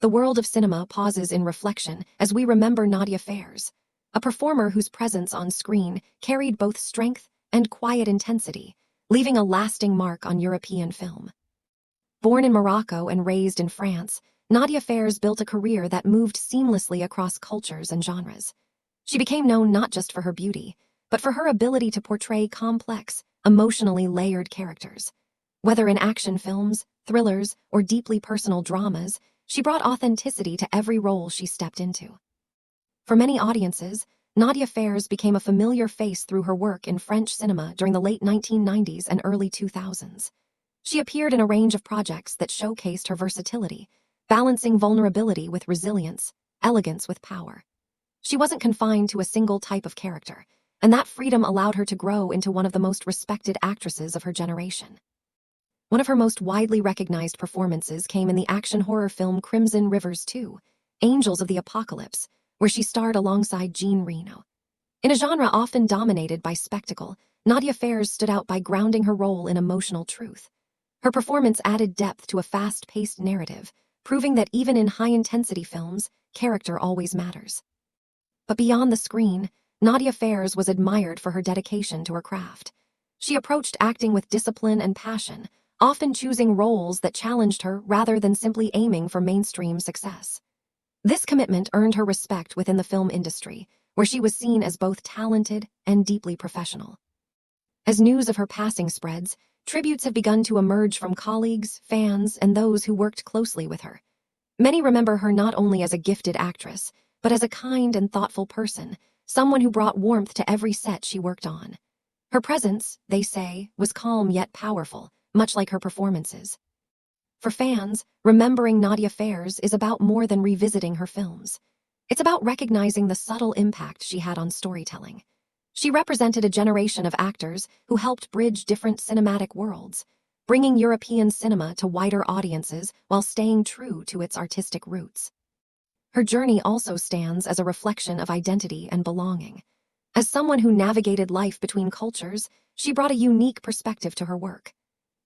the world of cinema pauses in reflection as we remember Nadia Farès, a performer whose presence on screen carried both strength and quiet intensity, leaving a lasting mark on European film. Born in Morocco and raised in France, Nadia Farès built a career that moved seamlessly across cultures and genres. She became known not just for her beauty, but for her ability to portray complex, emotionally layered characters. Whether in action films, thrillers, or deeply personal dramas, she brought authenticity to every role she stepped into. For many audiences, Nadia Farès became a familiar face through her work in French cinema during the late 1990s and early 2000s. She appeared in a range of projects that showcased her versatility, balancing vulnerability with resilience, elegance with power. She wasn't confined to a single type of character, and that freedom allowed her to grow into one of the most respected actresses of her generation. One of her most widely recognized performances came in the action horror film Crimson Rivers 2, Angels of the Apocalypse, where she starred alongside Jean Reno. In a genre often dominated by spectacle, Nadia Farès stood out by grounding her role in emotional truth. Her performance added depth to a fast-paced narrative, proving that even in high-intensity films, character always matters. But beyond the screen, Nadia Farès was admired for her dedication to her craft. She approached acting with discipline and passion, often choosing roles that challenged her rather than simply aiming for mainstream success. This commitment earned her respect within the film industry, where she was seen as both talented and deeply professional. As news of her passing spreads, tributes have begun to emerge from colleagues, fans, and those who worked closely with her. Many remember her not only as a gifted actress, but as a kind and thoughtful person, someone who brought warmth to every set she worked on. Her presence, they say, was calm yet powerful, much like her performances. For fans, remembering Nadia Farès is about more than revisiting her films. It's about recognizing the subtle impact she had on storytelling. She represented a generation of actors who helped bridge different cinematic worlds, bringing European cinema to wider audiences while staying true to its artistic roots. Her journey also stands as a reflection of identity and belonging. As someone who navigated life between cultures, she brought a unique perspective to her work.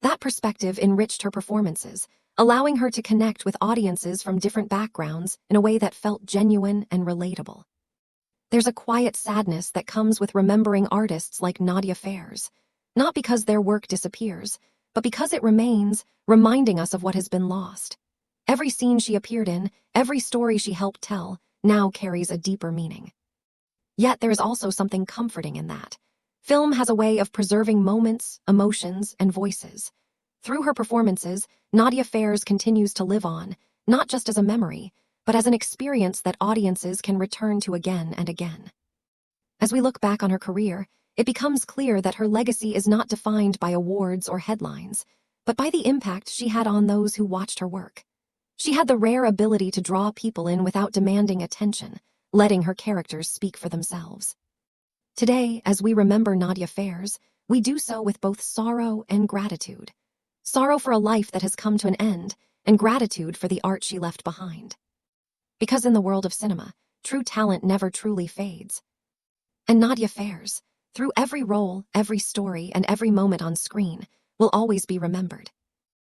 That perspective enriched her performances, allowing her to connect with audiences from different backgrounds in a way that felt genuine and relatable. There's a quiet sadness that comes with remembering artists like Nadia Farès, not because their work disappears, but because it remains, reminding us of what has been lost. Every scene she appeared in, every story she helped tell, now carries a deeper meaning. Yet there is also something comforting in that. Film has a way of preserving moments, emotions, and voices. Through her performances, Nadia Farès continues to live on, not just as a memory, but as an experience that audiences can return to again and again. As we look back on her career, it becomes clear that her legacy is not defined by awards or headlines, but by the impact she had on those who watched her work. She had the rare ability to draw people in without demanding attention, letting her characters speak for themselves. Today, as we remember Nadia Farès, we do so with both sorrow and gratitude. Sorrow for a life that has come to an end, and gratitude for the art she left behind. Because in the world of cinema, true talent never truly fades. And Nadia Farès, through every role, every story, and every moment on screen, will always be remembered.